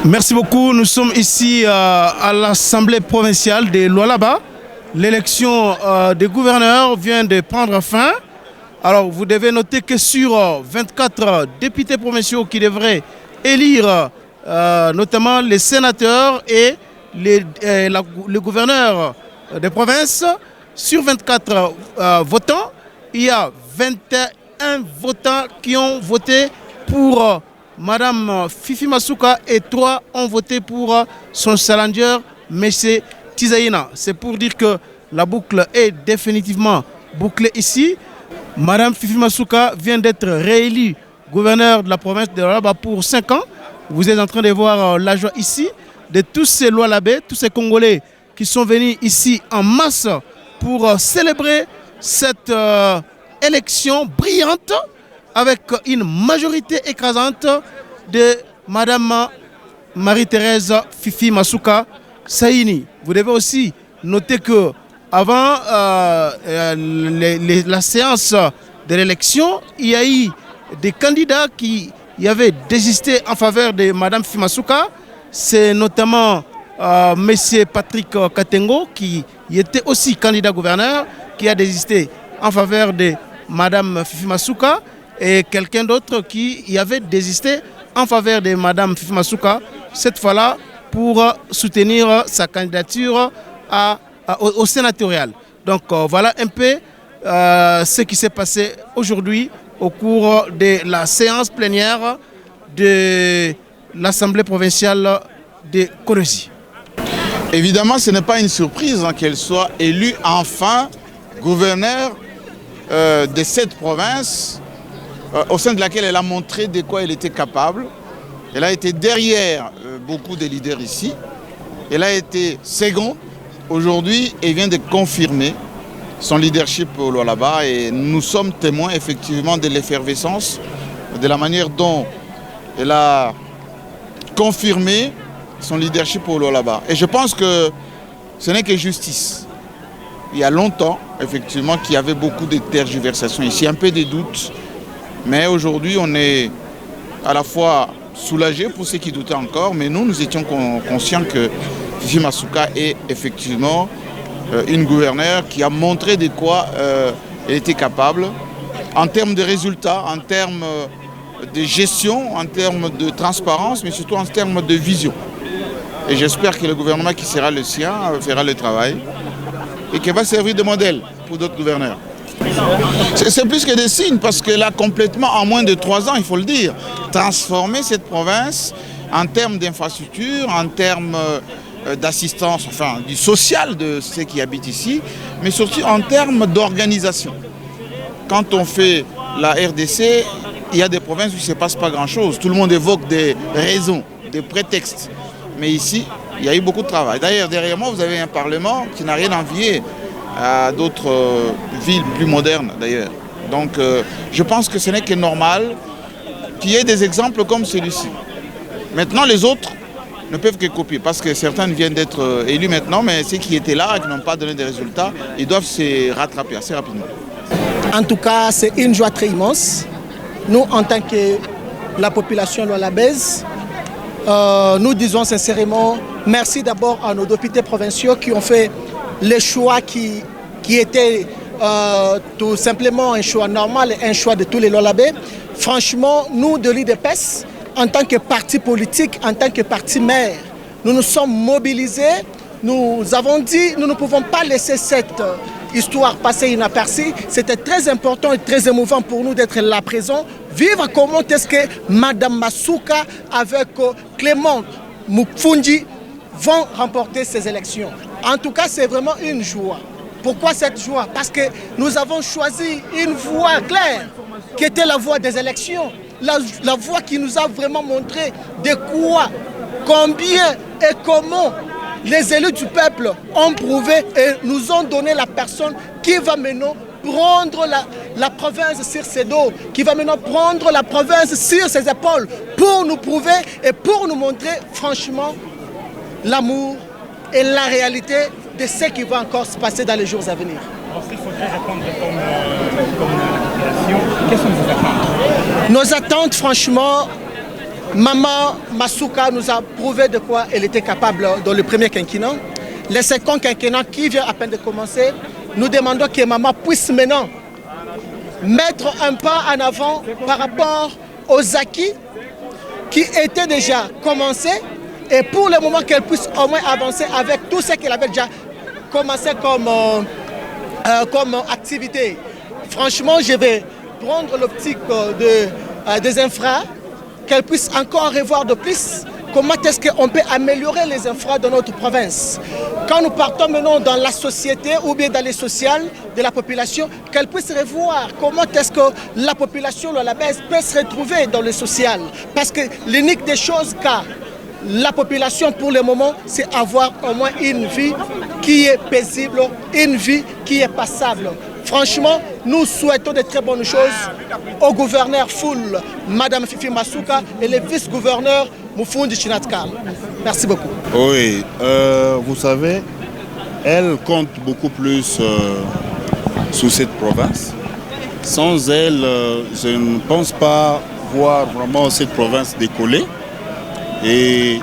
Merci beaucoup. Nous sommes ici à l'Assemblée provinciale de Lualaba. L'élection des gouverneurs vient de prendre fin. Alors vous devez noter que sur 24 députés provinciaux qui devraient élire notamment les sénateurs et les gouverneurs des provinces, sur 24 votants, il y a 21 votants qui ont voté pour Madame Fifi Masuka et 3 ont voté pour son challenger, M. Tizaïna. C'est pour dire que la boucle est définitivement bouclée ici. Madame Fifi Masuka vient d'être réélue gouverneur de la province de Lualaba pour 5 ans. Vous êtes en train de voir la joie ici de tous ces Lualabais, tous ces Congolais qui sont venus ici en masse pour célébrer cette élection brillante avec une majorité écrasante de Madame Marie-Thérèse Fifi Masuka Saini. Vous devez aussi noter que avant la séance de l'élection, il y a eu des candidats qui avaient désisté en faveur de Madame Fifi Masuka. C'est notamment M. Patrick Katengo qui était aussi candidat gouverneur, qui a désisté en faveur de Madame Fifi Masuka. Et quelqu'un d'autre qui y avait désisté en faveur de Madame Fifi Masuka, cette fois-là pour soutenir sa candidature au sénatorial. Donc voilà un peu ce qui s'est passé aujourd'hui au cours de la séance plénière de l'Assemblée provinciale de Kolosi. Évidemment, ce n'est pas une surprise qu'elle soit élue enfin gouverneur de cette province, au sein de laquelle elle a montré de quoi elle était capable. Elle a été derrière beaucoup de leaders ici. Elle a été seconde. Aujourd'hui, elle vient de confirmer son leadership au Lualaba et nous sommes témoins effectivement de l'effervescence, de la manière dont elle a confirmé son leadership au Lualaba. Et je pense que ce n'est que justice. Il y a longtemps, effectivement, qu'il y avait beaucoup de tergiversations ici, un peu de doutes. Mais aujourd'hui, on est à la fois soulagé pour ceux qui doutaient encore, mais nous étions conscients que Fifi Masuka est effectivement une gouverneure qui a montré de quoi elle était capable en termes de résultats, en termes de gestion, en termes de transparence, mais surtout en termes de vision. Et j'espère que le gouvernement qui sera le sien fera le travail et qu'il va servir de modèle pour d'autres gouverneurs. C'est plus que des signes, parce qu'elle a complètement, en moins de 3 ans, il faut le dire, transformé cette province en termes d'infrastructure, en termes d'assistance, enfin du social de ceux qui habitent ici, mais surtout en termes d'organisation. Quand on fait la RDC, il y a des provinces où il ne se passe pas grand-chose. Tout le monde évoque des raisons, des prétextes. Mais ici, il y a eu beaucoup de travail. D'ailleurs, derrière moi, vous avez un parlement qui n'a rien à envier à d'autres villes plus modernes, d'ailleurs. Donc, je pense que ce n'est que normal qu'il y ait des exemples comme celui-ci. Maintenant, les autres ne peuvent que copier, parce que certains viennent d'être élus maintenant, mais ceux qui étaient là et qui n'ont pas donné de résultats, ils doivent se rattraper assez rapidement. En tout cas, c'est une joie très immense. Nous, en tant que la population lualabaise, nous disons sincèrement merci d'abord à nos députés provinciaux qui ont fait les choix qui étaient tout simplement un choix normal et un choix de tous les Lualabais. Franchement, nous de l'UDPS, en tant que parti politique, en tant que parti maire, nous nous sommes mobilisés. Nous avons dit nous ne pouvons pas laisser cette histoire passer inaperçue. C'était très important et très émouvant pour nous d'être là présent. Vivre comment est-ce que Mme Masuka avec Clément Mukfundi vont remporter ces élections. En tout cas, c'est vraiment une joie. Pourquoi cette joie? Parce que nous avons choisi une voie claire, qui était la voie des élections. La voie qui nous a vraiment montré de quoi, combien et comment les élus du peuple ont prouvé et nous ont donné la personne qui va maintenant prendre la province sur ses dos, qui va maintenant prendre la province sur ses épaules pour nous prouver et pour nous montrer franchement l'amour et la réalité de ce qui va encore se passer dans les jours à venir. Ensuite, il faudrait répondre comme population. Quelles sont vos attentes? Nos attentes, franchement, Maman Masuka nous a prouvé de quoi elle était capable dans le premier quinquennat. Le second quinquennat qui vient à peine de commencer, nous demandons que Maman puisse maintenant mettre un pas en avant par rapport aux acquis qui étaient déjà commencés et pour le moment qu'elle puisse au moins avancer avec tout ce qu'elle avait déjà commencé comme activité. Franchement, je vais prendre l'optique des infras, qu'elle puisse encore revoir de plus comment est-ce qu'on peut améliorer les infras de notre province. Quand nous partons maintenant dans la société ou bien dans les sociales de la population, qu'elle puisse revoir comment est-ce que la population lualabaise peut se retrouver dans le social. Parce que l'unique des choses qu'a la population pour le moment, c'est avoir au moins une vie qui est paisible, une vie qui est passable. Franchement, nous souhaitons de très bonnes choses au gouverneur Foul, Mme Fifi Masuka et le vice-gouverneur Mukfundi Chinatkal. Merci beaucoup. Oui, vous savez, elle compte beaucoup plus sur cette province. Sans elle, je ne pense pas voir vraiment cette province décoller. Et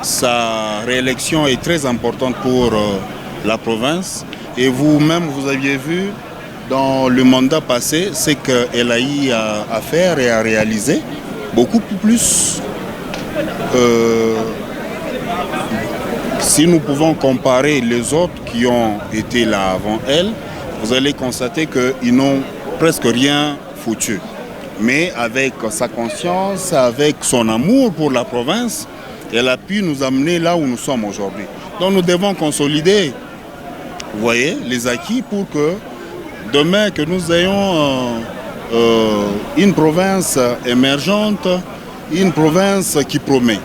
sa réélection est très importante pour la province. Et vous-même, vous aviez vu dans le mandat passé ce qu'elle a eu à faire et à réaliser. Beaucoup plus. Si nous pouvons comparer les autres qui ont été là avant elle, vous allez constater qu'ils n'ont presque rien foutu. Mais avec sa conscience, avec son amour pour la province, elle a pu nous amener là où nous sommes aujourd'hui. Donc nous devons consolider, vous voyez, les acquis pour que demain que nous ayons une province émergente, une province qui promet.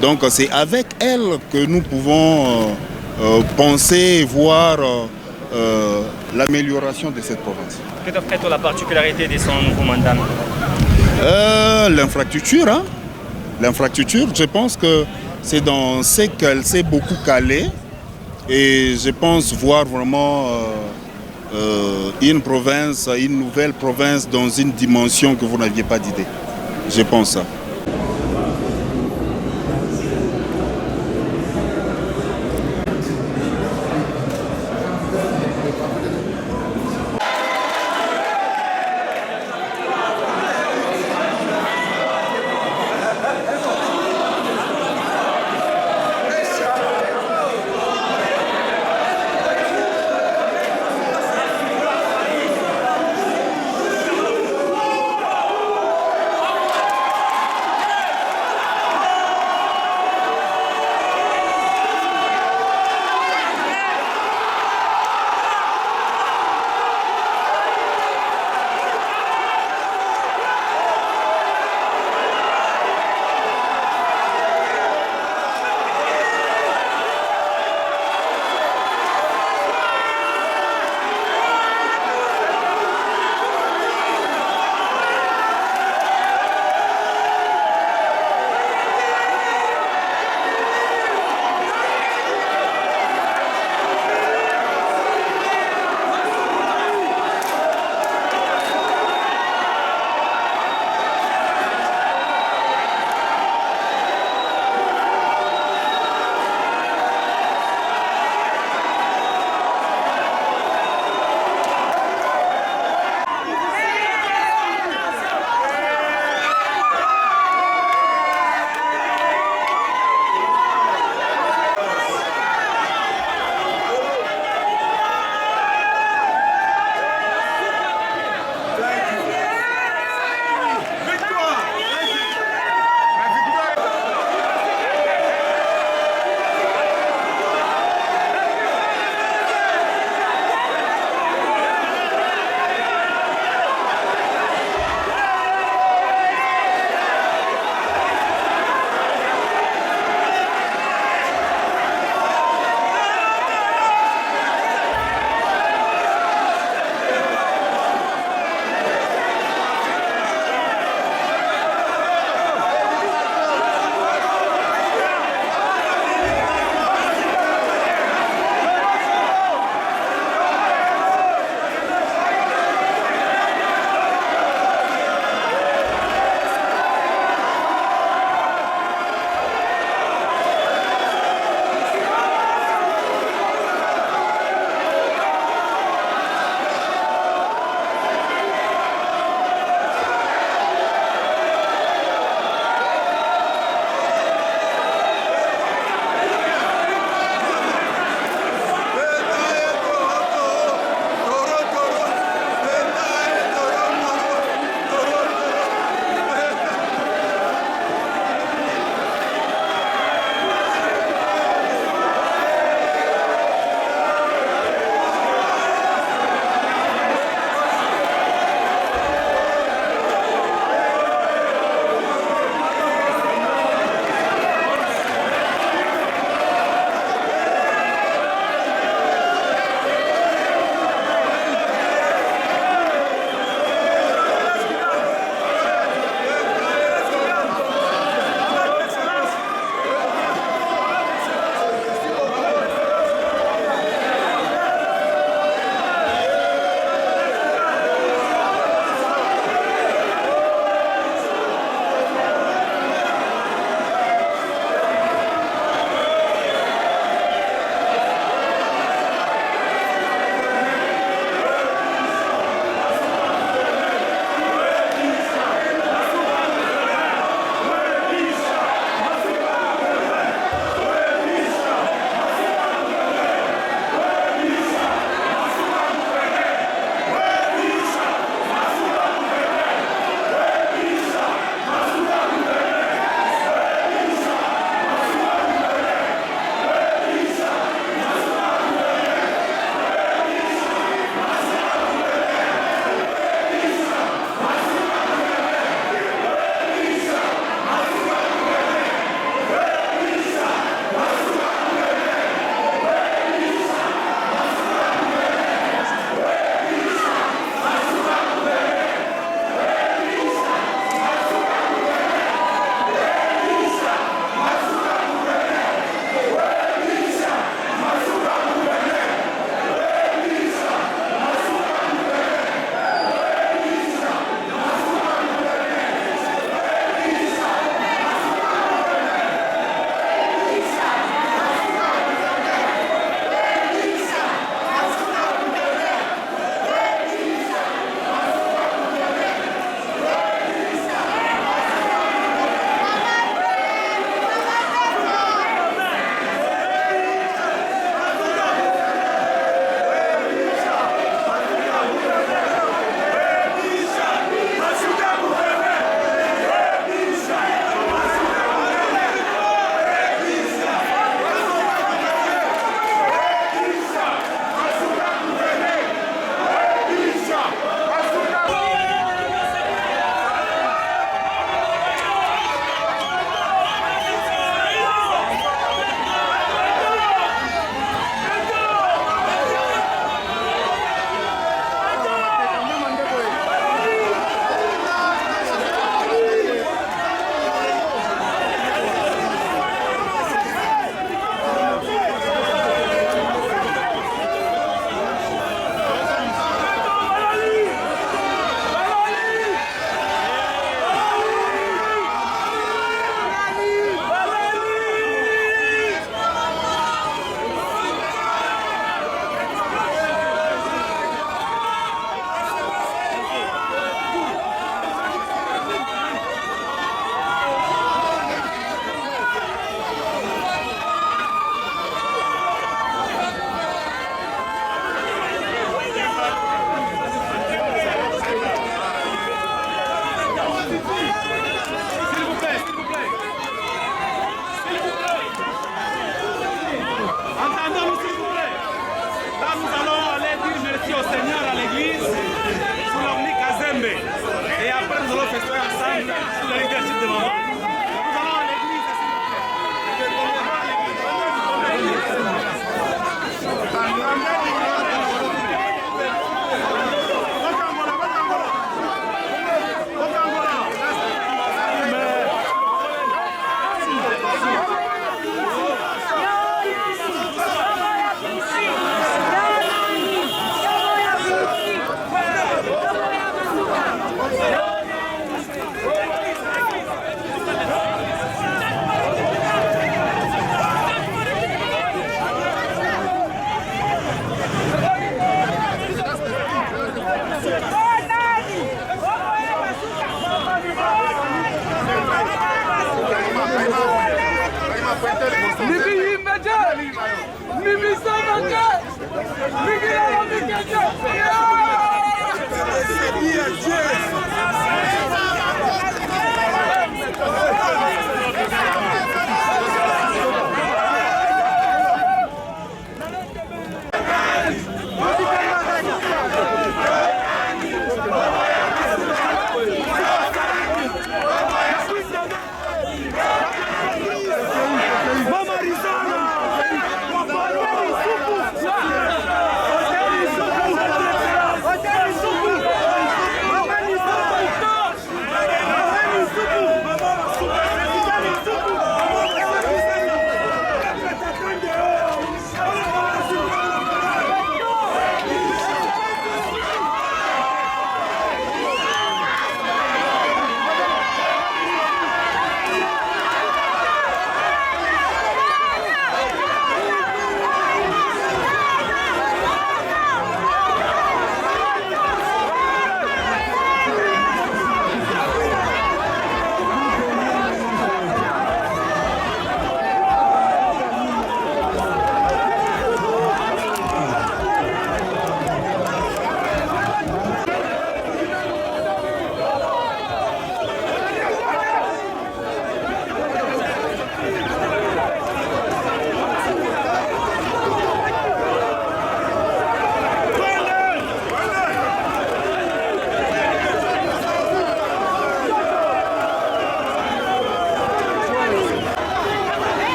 Donc c'est avec elle que nous pouvons penser, voir l'amélioration de cette province. Quelle est la particularité de son nouveau mandat? L'infrastructure, hein? L'infrastructure, je pense que c'est dans ce qu'elle s'est beaucoup calée et je pense voir vraiment une province, une nouvelle province dans une dimension que vous n'aviez pas d'idée. Je pense ça.